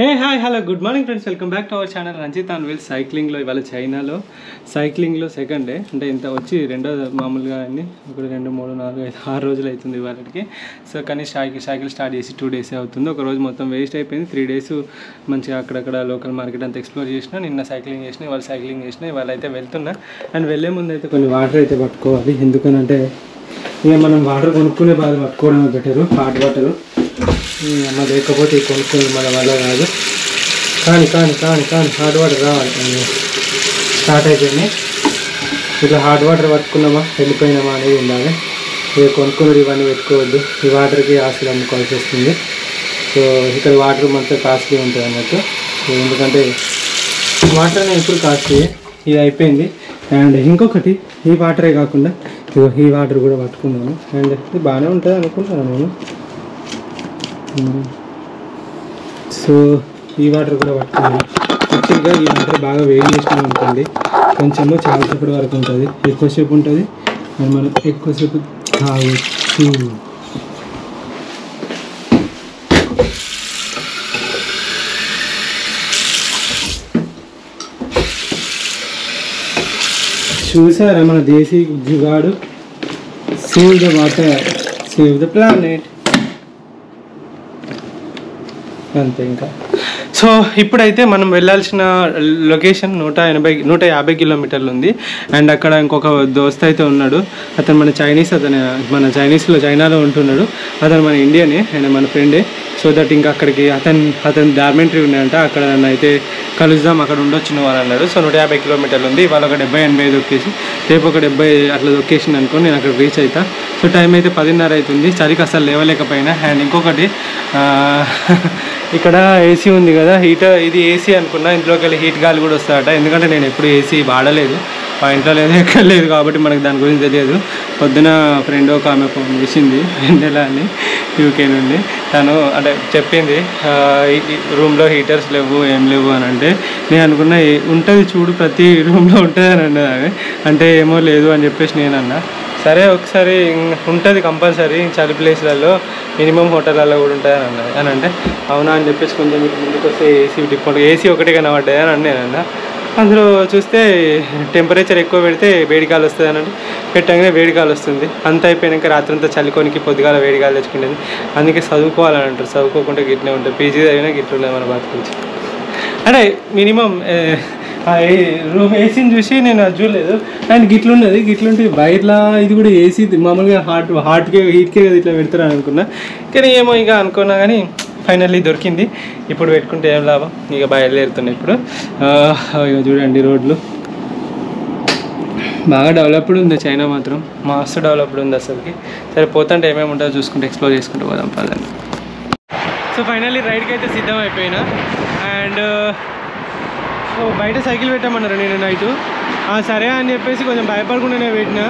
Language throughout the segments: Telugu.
Hey hi hello good morning friends, welcome back to our channel Ranjith and Will సైక్లింగ్లో. ఇవాళ చైనాలో సైక్లింగ్లో సెకండ్ డే, అంటే ఇంత వచ్చి రెండో మామూలుగా అన్ని ఒకటి 2 3 4 5 6 రోజులు అవుతుంది ఇవాళకి. సో కానీ సైకిల్ స్టార్ట్ చేసి 2 days అవుతుంది. ఒక రోజు మొత్తం వేస్ట్ అయిపోయింది. 3 days మంచిగా అక్కడక్కడ లోకల్ మార్కెట్ అంతా ఎక్స్ప్లోర్ చేసిన. నిన్న సైక్లింగ్ చేసిన, ఇవాళ సైక్లింగ్ చేసిన. ఇవాళ అయితే వెళ్తున్నా. అండ్ వెళ్ళే ముందు అయితే కొన్ని వాటర్ అయితే పట్టుకోవాలి. ఎందుకనంటే ఇక మనం వాటర్ కొనుక్కునే బాధ పట్టుకోవడమే బెటరు. హాట్ వాటరు అమ్మ లేకపోతే కొనుక్కుని మన వల్ల కాదు. కానీ హాట్ వాటర్ రావాలి. స్టార్ట్ అయిపోయింది. ఇట్లా హాట్ వాటర్ పట్టుకున్నామా వెళ్ళిపోయినామా అనేది ఉండాలి. ఇక కొనుక్కున్నది ఇవన్నీ పెట్టుకోవద్దు. ఈ వాటర్కి ఆస్తులు అమ్ముకోవాల్సి వస్తుంది. సో ఇక్కడ వాటర్ మొత్తం కాస్ట్లీ ఉంటుంది అన్నట్టు. ఎందుకంటే వాటర్ అనేది ఎప్పుడు కాస్ట్లీ. ఇది అయిపోయింది. అండ్ ఇంకొకటి, ఈ వాటరే కాకుండా ఈ వాటర్ కూడా పట్టుకున్నాను. అండ్ ఇది బాగానే ఉంటుంది అనుకుంటున్నాను నేను. సో ఈ వాటర్ కూడా పట్టుకున్నాను. యాక్చువల్గా ఈ వాటర్ బాగా వేడి చేసినాం అనుకోండి, కొంచెము చాలాసేపటి వరకు ఉంటుంది, ఎక్కువసేపు ఉంటుంది. మరి మనం ఎక్కువసేపు తాగొచ్చు. చూసారా మన దేశీ జుగాడు? Save the water, save the planet. అంతే. ఇంకా సో ఇప్పుడైతే మనం వెళ్ళాల్సిన లొకేషన్ 150 కిలోమీటర్లు ఉంది. అండ్ అక్కడ ఇంకొక దోస్త్ అయితే ఉన్నాడు. అతను మన చైనాలో ఉంటున్నాడు. అతను మన ఇండియనే అండ్ మన ఫ్రెండే. సో దట్ ఇంకా అక్కడికి అతని డార్మెంటరీ ఉన్నాయంట. అక్కడ నన్ను అయితే కలుద్దాం, అక్కడ ఉండొచ్చు నువ్వు అని అన్నాడు. సో 150 కిలోమీటర్లు ఉంది. ఇవాళ ఒక 70-80 దొక్కేసి రేపు ఒక 70 అట్లా దొక్కేసింది అనుకో, నేను అక్కడ రీచ్ అవుతా. సో టైం అయితే 10:30 అవుతుంది. చలికి అసలు లేవలేకపోయినా. అండ్ ఇంకొకటి, ఇక్కడ ఏసీ ఉంది కదా, ఇది ఏసీ అనుకున్నా. ఇంట్లోకి వెళ్ళి హీట్ గాలి కూడా వస్తాయట. ఎందుకంటే నేను ఎప్పుడు ఏసీ వాడలేదు, మా ఇంట్లో లేదు, ఎక్కడ లేదు, కాబట్టి మనకు దాని గురించి తెలియదు. పొద్దున ఫ్రెండ్ ఒక ఆమె ఫోన్ చేసింది, వెన్నెల అని, యూకే నుండి. తను అంటే చెప్పింది రూమ్లో హీటర్స్ లేవు, ఏం లేవు అని. అంటే నేను అనుకున్నా ఉంటుంది చూడు, ప్రతి రూమ్లో ఉంటుంది అని అన్నది. అంటే ఏమో లేదు అని చెప్పేసి నేను అన్నా. సరే ఒకసారి ఉంటుంది కంపల్సరీ చలి ప్లేస్లలో, మినిమం హోటళ్ళల్లో కూడా ఉంటుంది అని అంటే అవునా అని చెప్పేసి కొంచెం ముందుకు వస్తే ఏసీ ఒకటే కనబడ్డాయి అని నేను అన్నా. అందులో చూస్తే టెంపరేచర్ ఎక్కువ పెడితే వేడిగాలి వస్తుంది అని పెట్టగానే వేడిగాలి వస్తుంది. అంత అయిపోయాక రాత్రంతా చలికొనికి పొద్దుగాల వేడిగాలి తెచ్చుకునేది. అందుకే చదువుకోవాలని అంటారు, చదువుకోకుండా గిట్లనే ఉంటుంది. పీజీ చదివినా గిట్లున్నాయి మన బతుకురించి. అంటే మినిమం రూమ్ ఏసీని చూసి నేను అది చూడలేదు. అండ్ గిట్లుంటుంది బయటలా. ఇది కూడా ఏసీ మామూలుగా హీట్కే కదా ఇట్లా పెడతారు అనుకున్నా. కానీ ఏమో ఇక అనుకున్నా, కానీ ఫైనల్లీ దొరికింది. ఇప్పుడు పెట్టుకుంటే ఏం లాభం, ఇక బయలుదేరుతున్నాయి ఇప్పుడు. ఇక చూడండి రోడ్లు బాగా డెవలప్డ్ ఉంది. చైనా మాత్రం మస్తు డెవలప్డ్ ఉంది అసలుకి. సరే పోతుంటే ఏమేమి ఉంటుందో చూసుకుంటే ఎక్స్ప్లోర్ చేసుకుంటూ పోదాం పదండి. సో ఫైనల్లీ రైడ్కి అయితే సిద్ధం అయిపోయినా. అండ్ బయట సైకిల్ పెట్టామన్నారు నేను నైటు. సరే అని చెప్పేసి కొంచెం భయపడకుండానే పెట్టినా.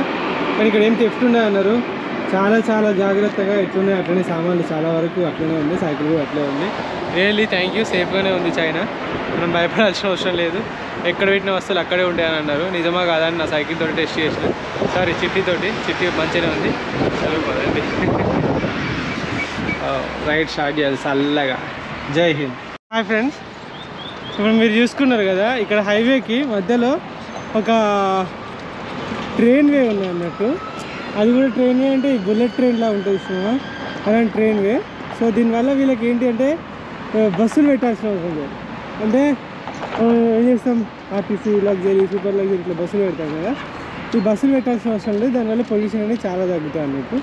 కానీ ఇక్కడ ఏం థెఫ్ట్ ఉండదు అన్నారు. చాలా జాగ్రత్తగా ఎట్లున్నాయి అట్లనే సామాన్లు చాలా వరకు అట్లనే ఉంది. సైకిల్ కూడా అట్లే ఉంది. Really thank you. సేఫ్గానే ఉంది చైనా, మనం భయపడాల్సిన అవసరం లేదు. ఎక్కడ పెట్టిన వస్తువులు అక్కడే ఉంటాయని అన్నారు. నిజమా కాదని నా సైకిల్ తోటి టెస్ట్ చేసిన. సారీ చిట్టి మంచిగానే ఉంది. చదువుకోదండి. రైడ్ స్టార్ట్ చేయాలి చల్లగా. జై హింద్. హాయ్ ఫ్రెండ్స్, ఇప్పుడు మీరు చూసుకున్నారు కదా, ఇక్కడ హైవేకి మధ్యలో ఒక ట్రైన్ వే ఉంది అన్నట్టు. అది కూడా ట్రైన్ వే అంటే బుల్లెట్ ట్రైన్లా ఉంటుంది సినిమా, అలాంటి ట్రైన్ వే. సో దీనివల్ల వీళ్ళకి ఏంటి అంటే బస్సులు పెట్టాల్సిన అవసరం లేదు. అంటే ఏం చేస్తాం, ఆర్టీసీ, లగ్జరీ, సూపర్ లగ్జరీ ఇట్లా బస్సులు పెడతాం కదా. ఈ బస్సులు పెట్టాల్సిన అవసరం లేదు. దానివల్ల పొల్యూషన్ అనేది చాలా తగ్గుతుంది అన్నట్టు.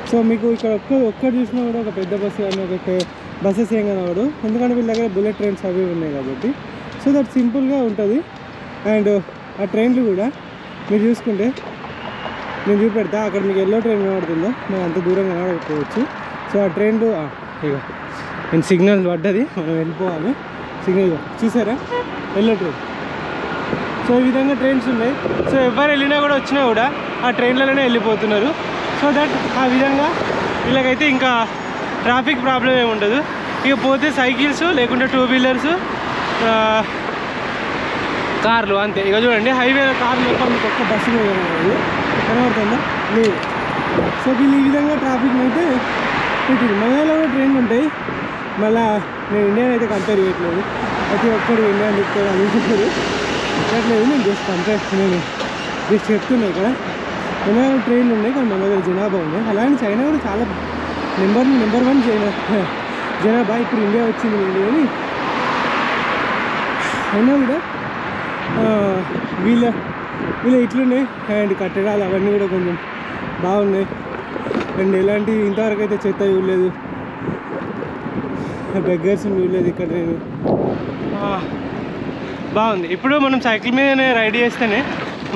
సో మీకు ఇక్కడ ఒక్కటి చూసినా కూడా ఒక పెద్ద బస్సు కానీ ఒక బస్సెస్ ఏం కనబడు. ఎందుకంటే వీళ్ళ దగ్గర బుల్లెట్ ట్రైన్స్ అవి ఉన్నాయి కాబట్టి. సో దట్ సింపుల్గా ఉంటుంది. అండ్ ఆ ట్రైన్లు కూడా మీరు చూసుకుంటే నేను చూపెడతా. అక్కడ మీకు ఎల్లో ట్రైన్ కనబడుతుందో, మనం అంత దూరం కనబడకపోవచ్చు. సో ఆ ట్రైన్లు ఇక నేను సిగ్నల్ పడ్డది, మనం వెళ్ళిపోవాలి. సిగ్నల్ చూసారా, ఎల్లో ట్రైన్. సో ఈ విధంగా ట్రైన్స్ ఉన్నాయి. సో ఎవరు వెళ్ళినా కూడా వచ్చినా కూడా ఆ ట్రైన్లలోనే వెళ్ళిపోతున్నారు. సో దట్ ఆ విధంగా వీళ్ళకైతే ఇంకా ట్రాఫిక్ ప్రాబ్లం ఏమి ఉండదు. ఇక పోతే సైకిల్స్ లేకుంటే 2 వీలర్స్, కార్లు అంతే. ఇక చూడండి హైవేలో కార్లు మీకు ఒక్క బస్సు కనబడుతుందా లేదు. సో వీళ్ళు ఈ విధంగా ట్రాఫిక్ అయితే పెట్టింది. మనలో కూడా ట్రైన్లు ఉంటాయి, మళ్ళీ నేను ఇండియన్ అయితే కంపేర్ చేయట్లేదు, ప్రతి ఒక్కరు ఇండియన్ చెప్తారు అనుకుంటారు. చెప్పట్లేదు, నేను జస్ట్ చెప్తున్నా. ఇక్కడ ఎన్నో ట్రైన్లు ఉన్నాయి కానీ మన దగ్గర జనాభా ఉన్నాయి. అలాగే చైనా కూడా చాలా నెంబర్ 1 జనాభా. ఇప్పుడు ఇండియా వచ్చింది కానీ అయినా కూడా వీళ్ళ ఇట్లున్నాయి. అండ్ కట్టడాలు అవన్నీ కూడా కొంచెం బాగున్నాయి. అండ్ ఎలాంటి ఇంతవరకు అయితే చెత్త చూడలేదు, బెగ్గర్స్ చూడలేదు ఇక్కడ నేను. బాగుంది. ఇప్పుడు మనం సైకిల్ మీదనే రైడ్ చేస్తేనే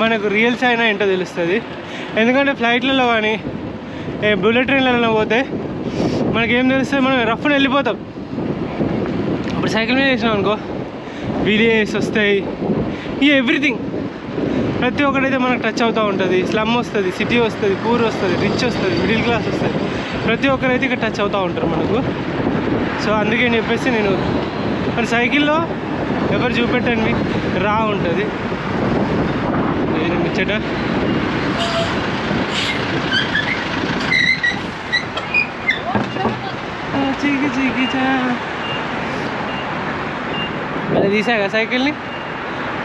మనకు రియల్ చైనా ఏంటో తెలుస్తుంది. ఎందుకంటే ఫ్లైట్లలో కానీ బుల్లెట్ ట్రైన్లలో పోతే మనకేం తెలుస్తుంది, మనం రఫ్ని వెళ్ళిపోతాం. ఇప్పుడు సైకిల్ మీద వేసినాం అనుకో, విలేజెస్ వస్తాయి, ఎవ్రీథింగ్ ప్రతి ఒక్కటైతే మనకు టచ్ అవుతూ ఉంటుంది. స్లమ్ వస్తుంది, సిటీ వస్తుంది, పూర్ వస్తుంది, రిచ్ వస్తుంది, మిడిల్ క్లాస్ వస్తుంది, ప్రతి ఒక్కరైతే ఇక్కడ టచ్ అవుతూ ఉంటారు మనకు. సో అందుకే చెప్పేసి నేను మన సైకిల్లో ఎవరు చూపెట్టండి రా ఉంటుంది. నేను ముచ్చట అది తీసాక సైకిల్ని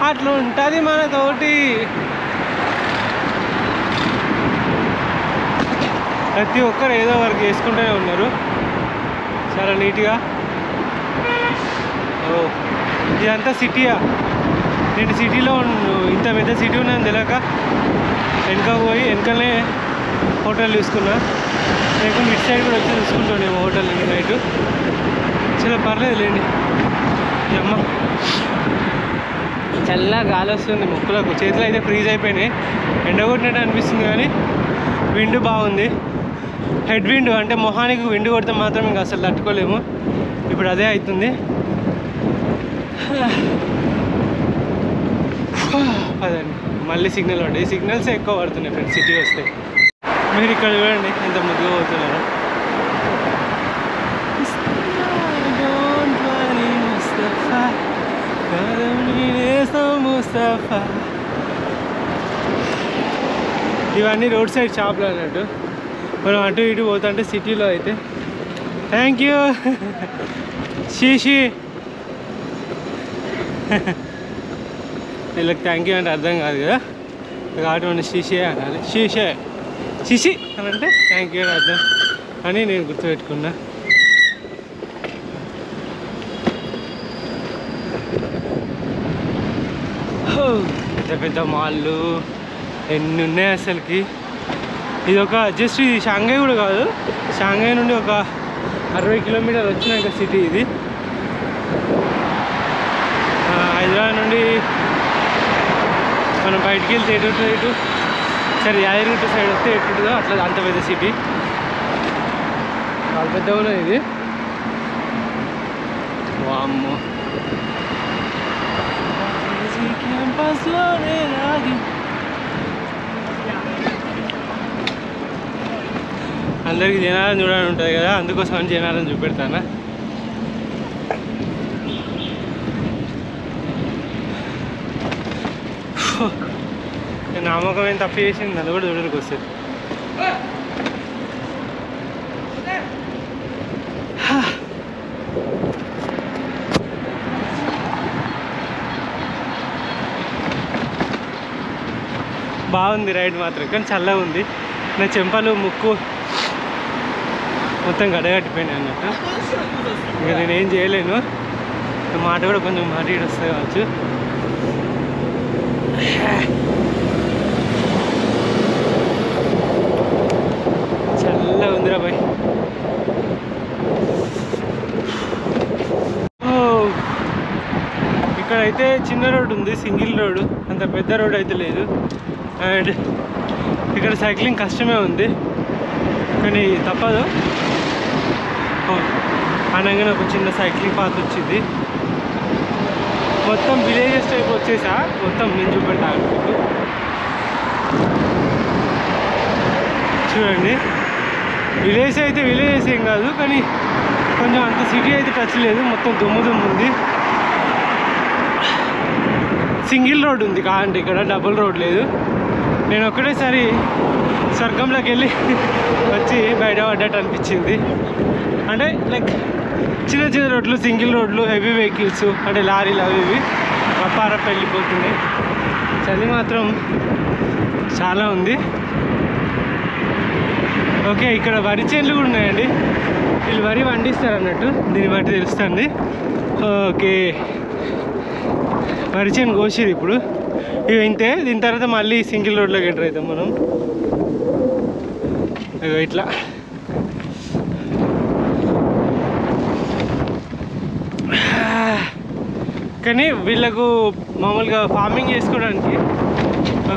అట్లా ఉంటుంది మనతోటి. ప్రతి ఒక్కరు ఏదో వర్క్ చేసుకుంటూనే ఉన్నారు చాలా నీట్గా. ఇదంతా సిటీయా? నేను సిటీలో ఇంత పెద్ద సిటీ ఉన్నాను తెలియక వెనకనే హోటల్ చూసుకున్నా. లేకుంటే ఇటు సైడ్ కూడా వచ్చి చూసుకుంటానేమో హోటల్ నైట్. చాలా పర్లేదు లేండి. అమ్మ చల్లగా గాలి వస్తుంది ముక్కులకు, చేతులు అయితే ఫ్రీజ్ అయిపోయినాయి. ఎండగొట్టినట్టు అనిపిస్తుంది కానీ విండ్ బాగుంది. హెడ్ విండ్ అంటే మొహానికి విండ్ కొడితే మాత్రం ఇంకా అసలు తట్టుకోలేము. ఇప్పుడు అదే అవుతుంది. అదండి మళ్ళీ సిగ్నల్ పడ్డాయి. సిగ్నల్స్ ఎక్కువ పడుతున్నాయి ఫ్రెండ్స్ సిటీ వస్తే. మీరు ఇక్కడ చూడండి ఎంత ముద్దుగా పోతున్నారు. ఇవన్నీ రోడ్ సైడ్ షాప్లు అన్నట్టు. మనం అటు ఇటు పోతుంటే సిటీలో అయితే థ్యాంక్ యూ షీషి వీళ్ళకి థ్యాంక్ యూ అంటే అర్థం కాదు కదా, కాబట్టి మనం షీషే అనాలి. షిషి అని అంటే థ్యాంక్ యూ అని అర్థం అని నేను గుర్తుపెట్టుకున్నా. పెద్ద పెద్ద మాళ్ళు ఎన్ని ఉన్నాయి అసలుకి. ఇది ఒక జస్ట్ ఇది షాంఘై కూడా కాదు, షాంఘై నుండి ఒక 60 కిలోమీటర్లు వచ్చినాక సిటీ ఇది. హైదరాబాద్ నుండి మనం బయటికి వెళ్తే ఎటు సరే యాదగిరిగుట్ట సైడ్ వస్తే ఎటుంటుందో అట్లా అంత పెద్ద సిటీ. చాలా పెద్దగా ఉన్నది ఇది. వామ్మో క్యాంపస్లోనే రాగి. అందరికీ జనాలను చూడాలని ఉంటుంది కదా, అందుకోసం జనాలను చూపెడతానా. నామకం ఏం తప్పు చేసింది నన్ను కూడా చూడడానికి వస్తుంది. బాగుంది రైడ్ మాత్రం, కానీ చల్లగా ఉంది. నా చెంపలు ముక్కు మొత్తం గడగట్టిపోయినాయి అన్నట్టు. ఇంకా నేనేం చేయలేను. మాట కూడా కొంచెం మాట వస్తుంది కావచ్చు. చల్లగా ఉందిరా బాయ్. ఇక్కడైతే చిన్న రోడ్ ఉంది, సింగిల్ రోడ్డు, అంత పెద్ద రోడ్ అయితే లేదు. అండ్ ఇక్కడ సైక్లింగ్ కష్టమే ఉంది కానీ తప్పదు. అనగానే ఒక చిన్న సైక్లింగ్ పాత్ వచ్చింది. మొత్తం విలేజెస్ టైప్ వచ్చేసా, మొత్తం నేను చూపెడతాను మీకు. చూడండి విలేజ్ అయితే విలేజెస్ ఏం కాదు కానీ కొంచెం అంత సిటీ అయితే టచ్ లేదు, మొత్తం దుమ్ము ఉంది. సింగిల్ రోడ్ ఉంది కాదంటే ఇక్కడ డబుల్ రోడ్ లేదు. నేను ఒక్కటేసారి స్వర్గంలోకి వెళ్ళి వచ్చి బయట పడ్డట్టు అనిపించింది. అంటే లైక్ చిన్న చిన్న రోడ్లు, సింగిల్ రోడ్లు, హెవీ వెహికల్స్ అంటే లారీలు అవి ఇవి రప్పారప్ప వెళ్ళిపోతున్నాయి. చలి మాత్రం చాలా ఉంది. ఓకే, ఇక్కడ వరి చేనులు కూడా ఉన్నాయండి. వీళ్ళు వరి పండిస్తారు అన్నట్టు, దీన్ని బట్టి తెలుస్తుంది. ఓకే, వరి చేను కోసిరు ఇప్పుడు. ఇవి ఇంతే. దీని తర్వాత మళ్ళీ సింగిల్ రోడ్లోకి ఎంటర్ అవుతాం మనం. ఇట్లా కానీ వీళ్ళకు మామూలుగా ఫార్మింగ్ చేసుకోవడానికి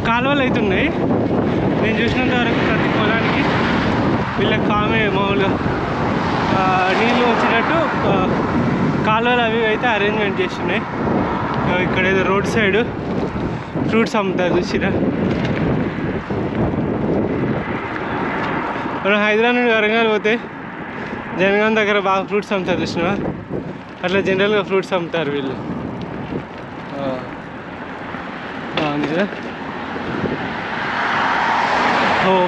కాలువలు అయితే ఉన్నాయి. నేను చూసినంత వరకు ప్రతి పొలానికి వీళ్ళకి మామూలుగా నీళ్ళు వచ్చినట్టు కాలువలు అవి అయితే అరేంజ్మెంట్ చేస్తున్నాయి. ఇక్కడ ఏదో రోడ్ సైడ్ ఫ్రూట్స్ అమ్ముతారు చూసిరా. మనం హైదరాబాద్ నుండి వరంగల్ పోతే జనగాం దగ్గర బాగా ఫ్రూట్స్ అమ్ముతారు చూసినా, అట్లా జనరల్గా ఫ్రూట్స్ అమ్ముతారు వీళ్ళు. బాగుంది.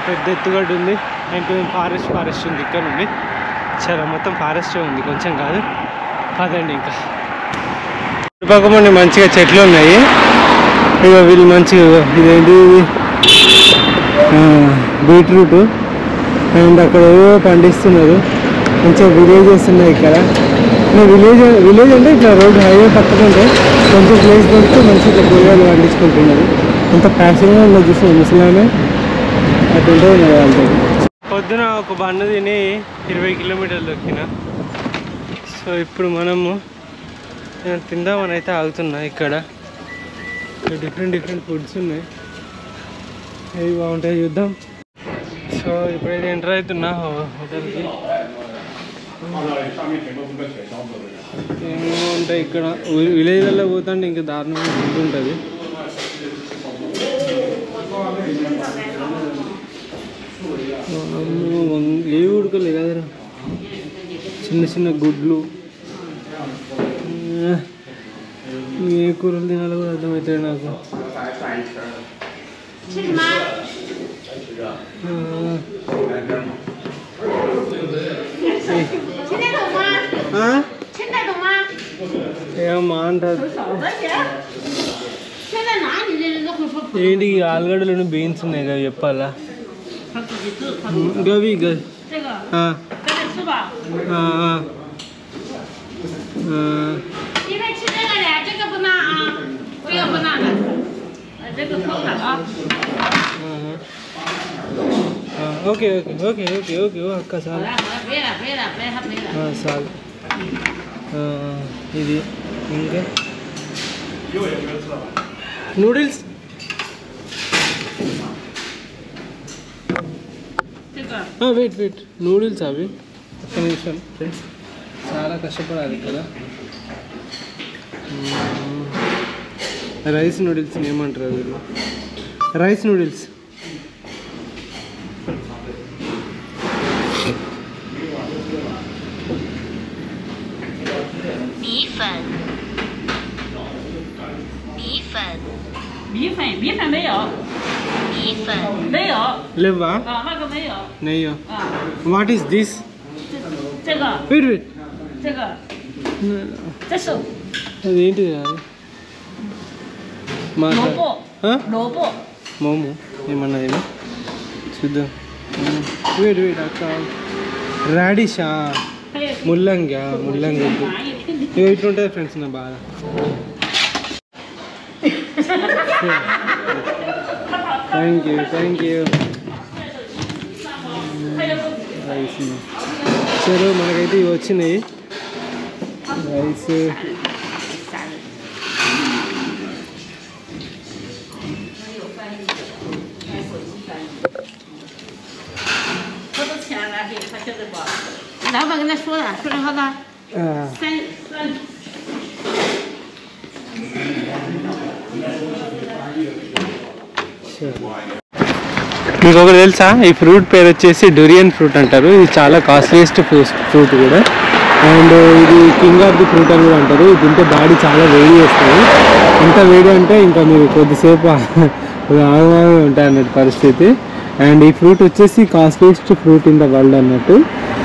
పెద్ద ఎత్తుగడ్డ ఉంది. కొంచెం ఫారెస్ట్ ఉంది ఇక్కడ నుండి. చాలా మొత్తం ఫారెస్టే ఉంది, కొంచెం కాదు. కాదండి, ఇంకా చుట్టుపక్కల మంచిగా చెట్లు ఉన్నాయి. ఇక వీళ్ళు మంచిగా ఇదేంటి బీట్రూట్ అండ్ అక్కడ ఏవో పండిస్తున్నారు. మంచిగా విలేజెస్ ఉన్నాయి ఇక్కడ. విలేజ్ అంటే ఇట్లా రోడ్ హైవే పక్కకుంటే కొంచెం ప్లేస్ దొరికితే మంచిగా కూరగాయలు పండించుకుంటున్నారు. అంత ప్యాషన్గా ఉన్నది చూసిన ముసలామే అటుంటే వాళ్ళతో. పొద్దున ఒక బండి తిని 20 కిలోమీటర్లు దొక్కిన. సో ఇప్పుడు మనము తిందామని అయితే ఆగుతున్నా. ఇక్కడ డిఫరెంట్ ఫుడ్స్ ఉన్నాయి, అవి బాగుంటాయి, చూద్దాం. సో ఇప్పుడైతే ఎంటర్ అవుతున్నా హోటల్కి. ఏమేమో ఉంటాయి ఇక్కడ. విలేజ్లలో పోతుంటే ఇంకా దారుణంగా ఫుడ్ ఉంటుంది. ఏవి ఉడకలే కదరా, చిన్న గుడ్లు. ఏ కూరలు తినాలో కూడా అర్థమవుతాయి నాకు. ఏమమ్మా అంటారు. ఏంటి ఆలుగడ్డలోని బీన్స్ ఉన్నాయి కదా, చెప్పాలా? గవి ఓకే అక్క చాలు చాలు. ఇది ఇంకా నూడిల్స్. వెయిట్ నూడిల్స్ అవి ఒక్క నిమిషం ఫ్రెండ్స్, చాలా కష్టపడాలి కదా. రైస్ నూడిల్స్ ఏమంటారు వీళ్ళు? రైస్ నూడిల్స్.米粉没有，没有，లేవా?那个没有。నెయ్యో. వాట్ ఈస్ దిస్?这个， వెయిట్ 这个，这是 అదేంటిది?萝卜，萝卜。మోమో ఏమన్నా ఏమో చూద్దాం. వెయిట్ అక్క. రాడిషా, ముల్లంగి. ఇవి ఇట్లుంటుంది ఫ్రెండ్స్ నా బాధ. Thank you. సరే మనకైతే ఇవి వచ్చినాయి రైస్.老板跟他说了好吧。మీకు ఒకటి తెలుసా, ఈ ఫ్రూట్ పేరు వచ్చేసి డ్యూరియన్ ఫ్రూట్ అంటారు. ఇది చాలా కాస్ట్లీయెస్ట్ ఫ్రూట్ కూడా. అండ్ ఇది కింగ్ ఆఫ్ ది ఫ్రూట్ అని కూడా అంటారు. ఇది తింటే బాడీ చాలా వేడి చేస్తుంది. ఎంత వేడి అంటే ఇంకా మీరు కొద్దిసేపు ఆగమాగం ఉంటాయి అన్నట్టు పరిస్థితి. అండ్ ఈ ఫ్రూట్ వచ్చేసి costliest fruit in the world అన్నట్టు.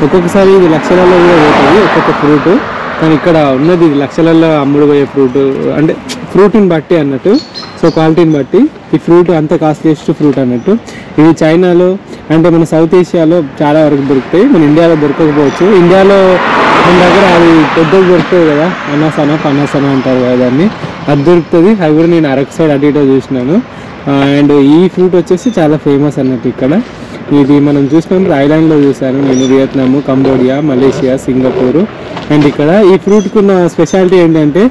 ఒక్కొక్కసారి ఇది లక్షలలో కూడా పోతుంది ఒక్కొక్క ఫ్రూట్, కానీ ఇక్కడ ఉన్నది ఇది లక్షలలో అమ్ముడు పోయే ఫ్రూట్, అంటే ఫ్రూట్ని బట్టి అన్నట్టు. సో క్వాలిటీని బట్టి ఈ ఫ్రూట్ అంత కాస్ట్లీస్ట్ ఫ్రూట్ అన్నట్టు. ఇది చైనాలో అంటే మన సౌత్ ఏషియాలో చాలా వరకు దొరుకుతాయి, మన ఇండియాలో దొరకకపోవచ్చు. ఇండియాలో మన దగ్గర అది పెద్దగా దొరుకుతుంది కదా, అనాసన పనాసన అంటారు కదా దాన్ని, అది దొరుకుతుంది. అవి కూడా నేను అరకు సైడ్ అటు ఇటో చూసినాను. అండ్ ఈ ఫ్రూట్ వచ్చేసి చాలా ఫేమస్ అన్నట్టు ఇక్కడ. ఇది మనం చూసినప్పుడు ఐలాండ్లో చూసాను నేను, Vietnam, Cambodia, Malaysia, Singapore. And ఇక్కడ ఈ ఫ్రూట్కి ఉన్న స్పెషాలిటీ ఏంటంటే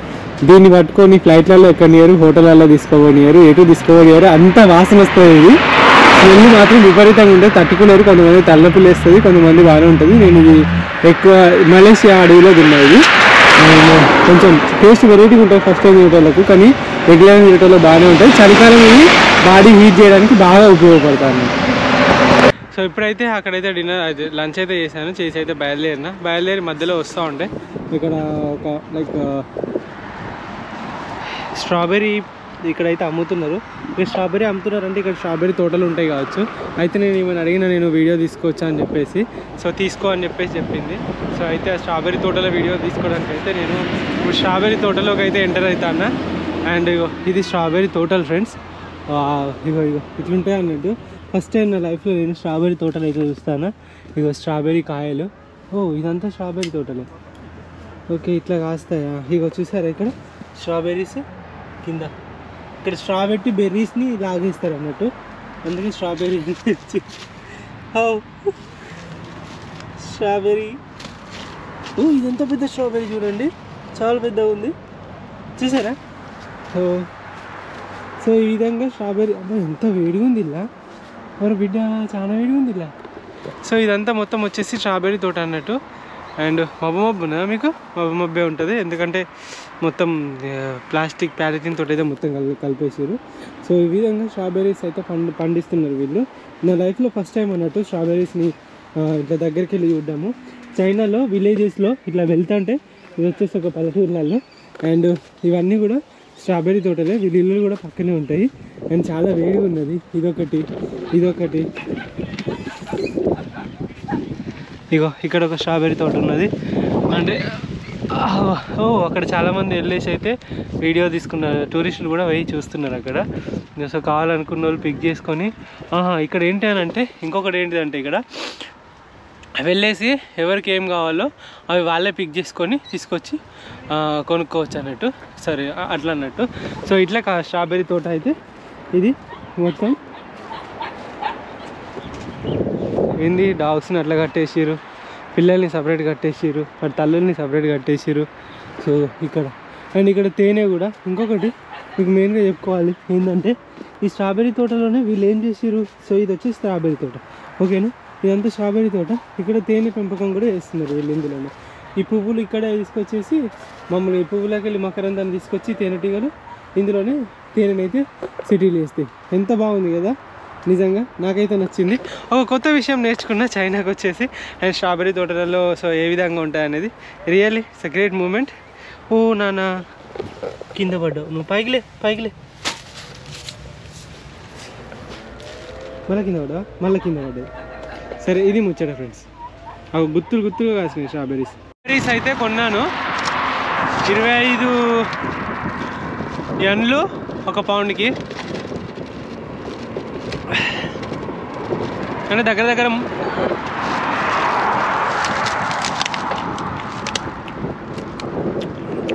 దీన్ని పట్టుకొని ఫ్లైట్లలో ఎక్కనియరు, హోటళ్ళల్లో తీసుకోనియరు, ఎటు తీసుకోనియరు, అంత వాసన వస్తుంది. ఇది స్మెల్ మాత్రం విపరీతంగా ఉంటుంది, తట్టుకోలేరు. కొంతమంది తలనొప్పులు వేస్తుంది, కొంతమంది బాగానే ఉంటుంది. నేను ఇది ఎక్కువ మలేషియా అడవిలో తిన్నా. ఇది కొంచెం టేస్ట్ వెరైటీగా ఉంటుంది ఫస్ట్ టైం తినేటోళ్ళకు, కానీ రెగ్యులర్ తినేటోళ్ళు బాగానే ఉంటుంది. చలికాలం ఇది బాడీ హీట్ చేయడానికి బాగా ఉపయోగపడతాను. సో ఇప్పుడైతే అక్కడైతే డిన్నర్ అయితే లంచ్ అయితే చేశాను, చేసి అయితే బయలుదేరి మధ్యలో వస్తూ ఉంటే ఇక్కడ ఒక లైక్ స్ట్రాబెర్రీ ఇక్కడైతే అమ్ముతున్నారు. మీరు స్ట్రాబెర్రీ అమ్ముతున్నారంటే ఇక్కడ స్ట్రాబెర్రీ తోటలు ఉంటాయి కావచ్చు. అయితే నేను ఏమైనా అడిగినా నేను వీడియో తీసుకోవచ్చా అని చెప్పేసి, సో తీసుకో అని చెప్పేసి చెప్పింది. సో అయితే ఆ స్ట్రాబెర్రీ తోటలో వీడియో తీసుకోవడానికి అయితే నేను ఇప్పుడు స్ట్రాబెర్రీ తోటలోకి అయితే ఎంటర్ అవుతాను. అండ్ ఇది స్ట్రాబెర్రీ తోటలు ఫ్రెండ్స్, ఇగో ఇట్లుంటాయి అన్నట్టు. ఫస్ట్ టైం నా లైఫ్లో నేను స్ట్రాబెర్రీ తోటలు అయితే చూస్తాను. ఇగో స్ట్రాబెర్రీ కాయలు, ఇదంతా స్ట్రాబెర్రీ తోటలే. ఓకే, ఇట్లా కాస్తాయా? ఇగో చూసారా ఇక్కడ స్ట్రాబెర్రీస్ కింద, ఇక్కడ స్ట్రాబెర్రీ బెర్రీస్ని లాగేస్తారు అన్నట్టు, అందుకే స్ట్రాబెర్రీ స్ట్రాబెర్రీ. ఇదంతా పెద్ద స్ట్రాబెర్రీ చూడండి, చాలా పెద్దగా ఉంది చూసారా. సో ఈ విధంగా స్ట్రాబెర్రీ, అబ్బా ఎంత వేడిగా ఉంది ఇలా, మరి బిడ్డ చాలా వేడిగా ఉంది ఇలా. సో ఇదంతా మొత్తం వచ్చేసి స్ట్రాబెర్రీ తోట అన్నట్టు. అండ్ మబ్బునా మీకు మబ్బే ఉంటుంది, ఎందుకంటే మొత్తం ప్లాస్టిక్ పాలిథిన్ తోటి అయితే మొత్తం కలిపేసారు. సో ఈ విధంగా స్ట్రాబెర్రీస్ అయితే పండిస్తున్నారు వీళ్ళు. నా లైఫ్లో ఫస్ట్ టైం అన్నట్టు స్ట్రాబెర్రీస్ని ఇట్లా దగ్గరికి వెళ్ళి చూద్దాము. చైనాలో విలేజెస్లో ఇట్లా వెళ్తుంటే ఇది వచ్చేసి ఒక పల్లెటూర్లలో. అండ్ ఇవన్నీ కూడా స్ట్రాబెర్రీ తోటలే, వీళ్ళ ఇల్లు కూడా పక్కనే ఉంటాయి. అండ్ చాలా వేడిగా ఉన్నది. ఇదొకటి ఇగో ఇక్కడ ఒక స్ట్రాబెర్రీ తోట ఉన్నది. అంటే అక్కడ చాలామంది వెళ్ళేసి అయితే వీడియో తీసుకున్నారు, టూరిస్టులు కూడా పోయి చూస్తున్నారు అక్కడ. సో కావాలనుకున్న వాళ్ళు పిక్ చేసుకొని, ఇక్కడ ఏంటి అని అంటే ఇంకొకటి ఏంటిదంటే ఇక్కడ వెళ్ళేసి ఎవరికి ఏం కావాలో అవి వాళ్ళే పిక్ చేసుకొని తీసుకొచ్చి కొనుక్కోవచ్చు అన్నట్టు. సరే అట్లా అన్నట్టు. సో ఇట్లా స్ట్రాబెర్రీ తోట అయితే ఇది మొత్తం ఏంది, డాగ్స్ని అట్లా కట్టేసిరు, పిల్లల్ని సపరేట్ కట్టేసిరు, వాటి తల్లుల్ని సపరేట్ కట్టేసిరు. సో ఇక్కడ అండ్ ఇక్కడ తేనె కూడా. ఇంకొకటి మీకు మెయిన్గా చెప్పుకోవాలి ఏంటంటే ఈ స్ట్రాబెర్రీ తోటలోనే వీళ్ళు ఏం చేసిరు, సో ఇది వచ్చి స్ట్రాబెర్రీ తోట, ఓకేనా. ఇదంతా స్ట్రాబెర్రీ తోట, ఇక్కడ తేనె పెంపకం కూడా చేస్తున్నారు వీళ్ళు ఇందులోనే. ఈ పువ్వులు ఇక్కడ తీసుకొచ్చేసి మమ్మల్ని ఈ పువ్వులోకి వెళ్ళి మకరందాన్ని తీసుకొచ్చి తేనెటీగలు ఇందులోనే తేనెనైతే సిటీలు వేస్తాయి. ఎంత బాగుంది కదా, నిజంగా నాకైతే నచ్చింది. ఒక కొత్త విషయం నేర్చుకున్న చైనాకి వచ్చేసి అండ్ స్ట్రాబెర్రీ తోటలలో సో ఏ విధంగా ఉంటాయి అనేది. Really it's a great moment. నాన్న కింద పడ్డావు, నువ్వు పైకిలే మళ్ళీ కింద పడ్డావు. సరే ఇది ముచ్చట ఫ్రెండ్స్. అవి గుత్తులుగా కాసినాయి స్ట్రాబెర్రీస్ అయితే కొన్నాను. 25 యన్లు ఒక పౌండ్కి, అంటే దగ్గర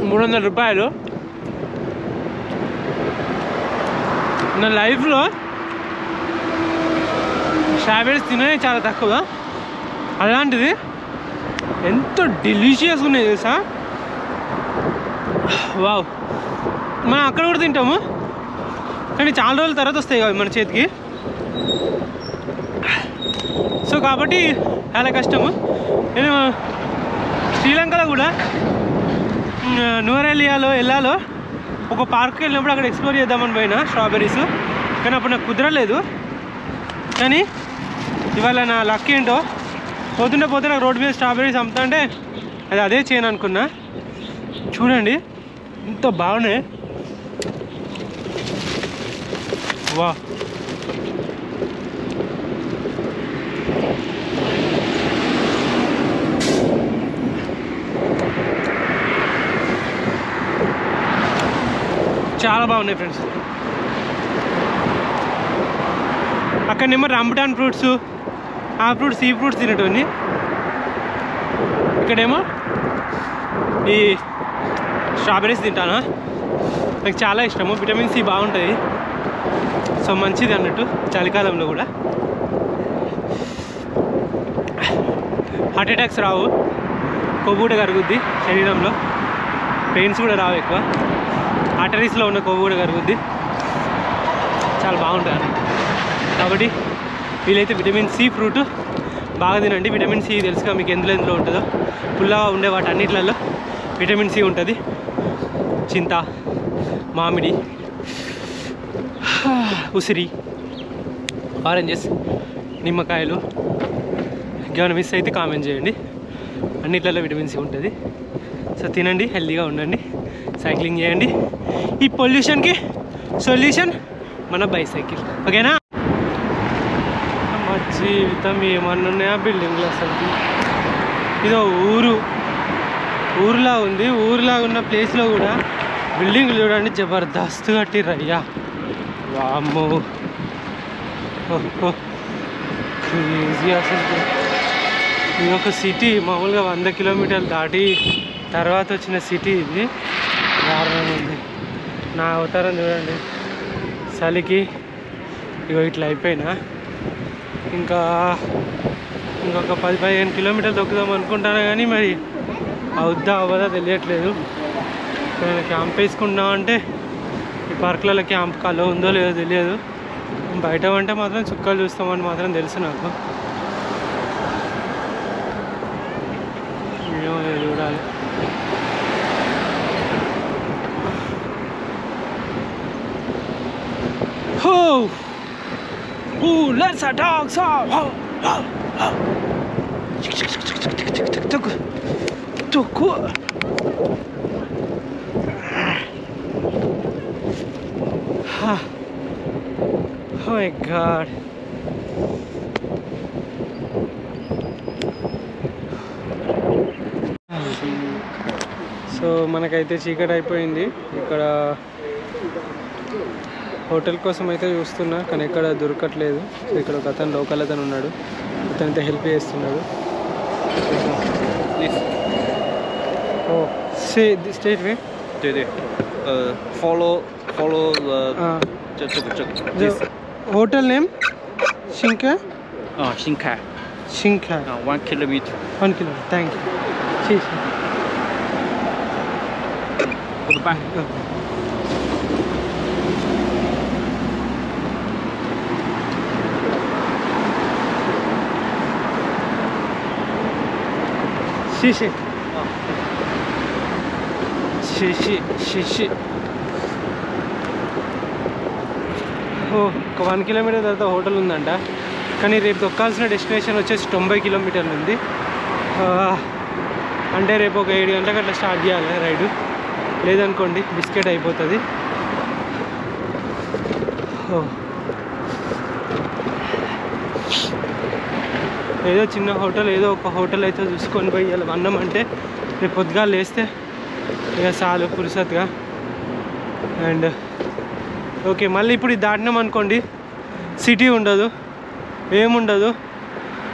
300 రూపాయలు. నా లైఫ్లో స్ట్రాబెర్రీస్ తినే చాలా తక్కువ, అలాంటిది ఎంత డెలిషియస్గా ఉన్నాయి తెలుసా. వావ్, మనం అక్కడ కూడా తింటాము కానీ చాలా రోజుల తర్వాత వస్తాయి కదా మన చేతికి. సో కాబట్టి చాలా కష్టము. నేను శ్రీలంకలో కూడా నూరెలియాలో వెళ్ళాలో ఒక పార్క్కి వెళ్ళినప్పుడు అక్కడ ఎక్స్ప్లోర్ చేద్దామని పోయినా స్ట్రాబెర్రీస్, కానీ అప్పుడు నాకు కుదరలేదు. కానీ ఇవాళ నా లక్ ఏంటో పోతే నాకు రోడ్డు మీద స్ట్రాబెర్రీస్ అమ్ముతా అంటే అది అదే చేయను అనుకున్నా. చూడండి ఎంత బాగున్నాయి. వా చాలా బాగున్నాయి ఫ్రెండ్స్. అక్కడనేమో రంబుటాన్ ఫ్రూట్స్, ఆ ఫ్రూట్స్ ఈ ఫ్రూట్స్ తినేటోని, ఇక్కడేమో ఈ స్ట్రాబెర్రీస్ తింటాను. నాకు చాలా ఇష్టము, విటమిన్ సి బాగుంటుంది, సో మంచిది అన్నట్టు చలికాలంలో కూడా. హార్ట్ అటాక్స్ రావు, కొవ్వు కూడా కరుగుద్ది శరీరంలో, పెయిన్స్ కూడా రావు ఎక్కువ, ఆర్టరీస్లో ఉన్న కొవ్వు కూడా కరుగుద్ది, చాలా బాగుంటుంది అన్నట్టు. కాబట్టి వీలైతే విటమిన్ సి ఫ్రూట్ బాగా తినండి. విటమిన్ సి తెలుసుగా మీకు ఎందులో ఉంటుందో, పుల్లగా ఉండే వాటి అన్నిట్లలో విటమిన్ సి ఉంటుంది. చింత, మామిడి, ఉసిరి, ఆరెంజెస్, నిమ్మకాయలు, ఇంకేమైనా మిస్ అయితే కామెంట్ చేయండి. అన్నిట్లలో విటమిన్ సి ఉంటుంది. సో తినండి, హెల్తీగా ఉండండి, సైక్లింగ్ చేయండి. ఈ పొల్యూషన్కి సొల్యూషన్ మన బైసైకిల్, ఓకేనా? మా జీవితం ఏమన్నా ఉన్నాయా బిల్డింగ్లు? అసలు ఇదో ఊరులా ఉంది. ఊరులా ఉన్న ప్లేస్లో కూడా బిల్డింగ్లు చూడండి, జబర్దస్త్ కట్టిర్రయ్యా. వామ్మో, క్రేజీ అసలు. ఇది ఒక సిటీ, మామూలుగా 100 కిలోమీటర్లు దాటి తర్వాత వచ్చిన సిటీ ఇది. దారుణంగా ఉంది. నా అవతారం చూడండి, చలికి ఇగో ఇట్లా అయిపోయినా. ఇంకొక 10-15 కిలోమీటర్లు దొక్కుదాం అనుకుంటాను, కానీ మరి అవుద్దా అవ్వదా తెలియట్లేదు. క్యాంప్ వేసుకుంటున్నాం అంటే ఈ పార్కులలో క్యాంప్ కలో ఉందో లేదో తెలియదు. బయట అంటే మాత్రం చుక్కలు చూస్తామని మాత్రం తెలుసు నాకు. ఏమో చూడాలి. Let's attack some. Oh my God. So మనకైతే చీకటి అయిపోయింది. ఇక్కడ హోటల్ కోసం అయితే చూస్తున్నా, కానీ ఎక్కడ దొరకట్లేదు. సో ఇక్కడ ఒక అతను, లోకల్ అతను ఉన్నాడు, అతనైతే హెల్ప్ చేస్తున్నాడు. ఓ straight way. follow the hotel name Shinka. Shinkai. 1 kilometer. 1 kilometer. Thank you. Cheers. Goodbye. ఒక 1 కిలోమీటర్ తర్వాత హోటల్ ఉందంట, కానీ రేపు దొక్కాల్సిన డెస్టినేషన్ వచ్చేసి 90 కిలోమీటర్లు ఉంది. అంటే రేపు ఒక 7 గంటలకు అట్లా స్టార్ట్ చేయాలి రైడు, లేదనుకోండి బిస్కెట్ అయిపోతుంది. ఏదో చిన్న హోటల్, ఏదో ఒక హోటల్ అయితే చూసుకొని పోయి ఇలా అన్నం అంటే రేపు పొద్దుగా లేస్తే ఇక చాలు పురుసత్గా. అండ్ ఓకే, మళ్ళీ ఇప్పుడు ఇది దాటినాం అనుకోండి, సిటీ ఉండదు, ఏముండదు,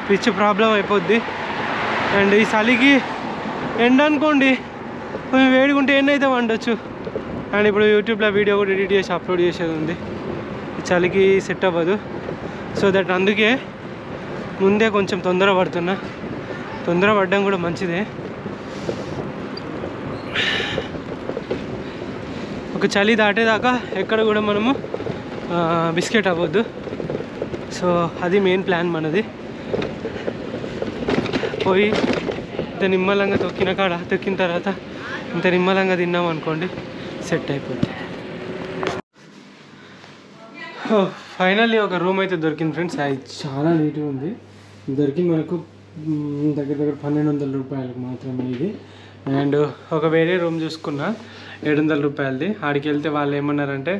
పిచ్చి ప్రాబ్లం అయిపోద్ది. అండ్ ఈ చలికి ఎండ అనుకోండి కొంచెం వేడిగుంటే ఎన్నైతే వండొచ్చు. అండ్ ఇప్పుడు యూట్యూబ్లో వీడియో కూడా ఎడిట్ చేసి అప్లోడ్ చేసేది ఉంది, ఈ చలికి సెట్ అవ్వదు. సో దట్ అందుకే ముందే కొంచెం తొందర పడుతున్నా. తొందర పడడం కూడా మంచిదే. ఒక చలి దాటేదాకా ఎక్కడ కూడా మనము బిస్కెట్ అవ్వద్దు. సో అది మెయిన్ ప్లాన్ మనది. పోయి ఇంత నిమ్మలంగా తొక్కిన తర్వాత ఇంత నిమ్మలంగా తిన్నాం అనుకోండి, సెట్ అయిపోద్ది. ఫైనల్లీ ఒక రూమ్ అయితే దొరికింది ఫ్రెండ్స్. అది చాలా నీట్గా ఉంది. దొరికింది మనకు దగ్గర 1200 రూపాయలకు మాత్రమే ఇది. అండ్ ఒక వేరే రూమ్ చూసుకున్నా 700 రూపాయలది. ఆడికి వెళ్తే వాళ్ళు ఏమన్నారంటే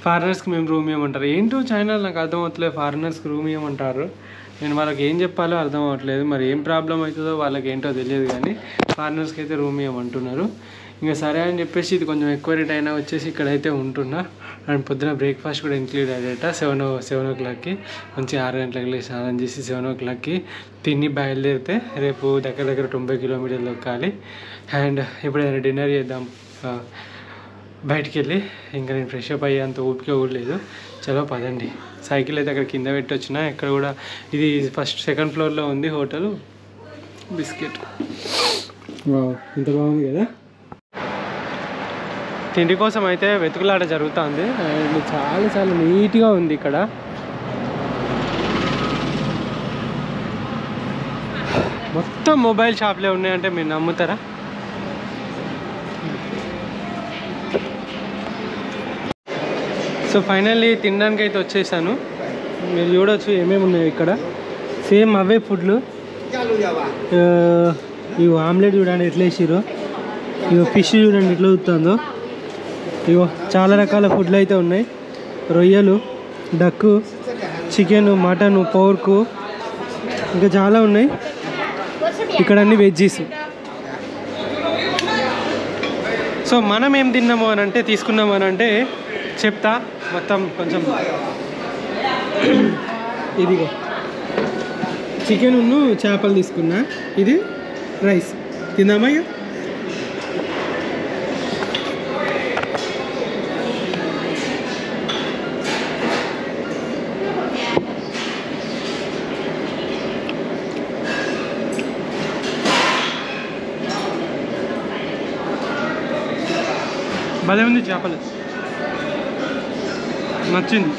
ఫారినర్స్కి మేము రూమ్ ఇవ్వమంటారు. ఏంటో చైనా నాకు అర్థమవుతలేదు, ఫారినర్స్కి రూమ్ ఇవ్వమంటారు. నేను వాళ్ళకి ఏం చెప్పాలో అర్థం అవ్వట్లేదు. మరి ఏం ప్రాబ్లం అవుతుందో వాళ్ళకి ఏంటో తెలియదు, కానీ ఫారినర్స్కి అయితే రూమ్ ఇవ్వమంటున్నారు. ఇంకా సరే అని చెప్పేసి ఇది కొంచెం ఎక్కువ రేట్ అయినా వచ్చేసి ఇక్కడైతే ఉంటున్నా. అండ్ పొద్దున బ్రేక్ఫాస్ట్ కూడా ఇంక్లూడ్ అయ్యేట 7 o'clockకి మంచి 6 గంటలకు లేచి స్నానం చేసి 7 o'clockకి తిని బయలుదేరితే రేపు దగ్గర 90 కిలోమీటర్లు ఎక్కాలి. అండ్ ఇప్పుడు ఏదైనా డిన్నర్ చేద్దాం బయటికి వెళ్ళి. ఇంకా నేను ఫ్రెష్ అప్ అయ్యే అంత ఓపిక కూడా లేదు. చలో పదండి. సైకిల్ అయితే అక్కడ కింద పెట్టి వచ్చిన. ఇక్కడ కూడా ఇది సెకండ్ ఫ్లోర్లో ఉంది హోటల్. బిస్కెట్ ఇంత బాగుంది కదా. తిండి కోసం అయితే వెతుకులాట జరుగుతుంది. అండ్ చాలా నీట్గా ఉంది ఇక్కడ. మొత్తం మొబైల్ షాప్లే ఉన్నాయంటే మీరు నమ్ముతారా? సో ఫైనల్లీ తినడానికి అయితే వచ్చేసాను. మీరు చూడవచ్చు ఏమేమి ఉన్నాయి ఇక్కడ. సేమ్ అవే ఫుడ్లు. ఇగో ఆమ్లెట్ చూడండి ఎట్లా వేసిరో. ఇగో ఫిష్ చూడండి ఎట్లా చూస్తుందో. ఇగో చాలా రకాల ఫుడ్లు అయితే ఉన్నాయి. రొయ్యలు, డక్కు, చికెను, మటను, పోర్కు, ఇంకా చాలా ఉన్నాయి. ఇక్కడ అన్ని వెజ్జీస్. సో మనం ఏం తిన్నాము అని అంటే తీసుకున్నాము అని అంటే చెప్తా. మొత్తం కొంచెం ఇదిగో చికెన్ చేపలు తీసుకున్నా. ఇది రైస్ తిందామా? ఇక భలే ఉంది చేపలు, నచ్చింది.